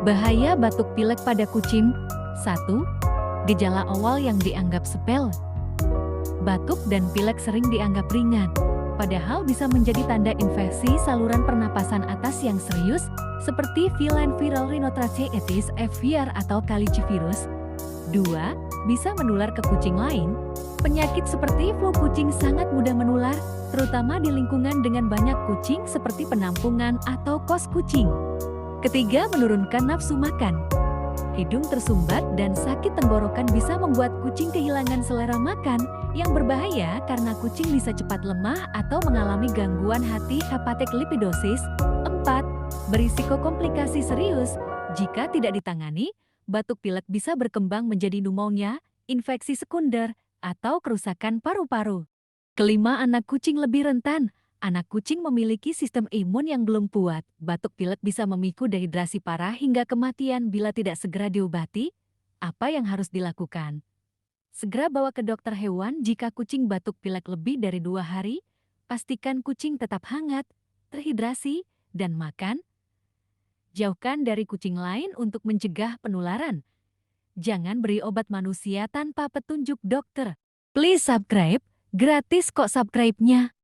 Bahaya batuk pilek pada kucing. 1. Gejala awal yang dianggap sepele. Batuk dan pilek sering dianggap ringan, padahal bisa menjadi tanda infeksi saluran pernapasan atas yang serius, seperti feline viral rhinotracheatis (FVR) atau calicivirus. 2. Bisa menular ke kucing lain. Penyakit seperti flu kucing sangat mudah menular, terutama di lingkungan dengan banyak kucing seperti penampungan atau kos kucing. Ketiga, menurunkan nafsu makan. Hidung tersumbat dan sakit tenggorokan bisa membuat kucing kehilangan selera makan, yang berbahaya karena kucing bisa cepat lemah atau mengalami gangguan hati hepatic lipidosis. 4. Berisiko komplikasi serius. Jika tidak ditangani, batuk pilek bisa berkembang menjadi pneumonia, infeksi sekunder, atau kerusakan paru-paru. Kelima, anak kucing lebih rentan. Anak kucing memiliki sistem imun yang belum kuat. Batuk pilek bisa memicu dehidrasi parah hingga kematian bila tidak segera diobati. Apa yang harus dilakukan? Segera bawa ke dokter hewan jika kucing batuk pilek lebih dari 2 hari. Pastikan kucing tetap hangat, terhidrasi, dan makan. Jauhkan dari kucing lain untuk mencegah penularan. Jangan beri obat manusia tanpa petunjuk dokter. Please subscribe, gratis kok subscribe-nya.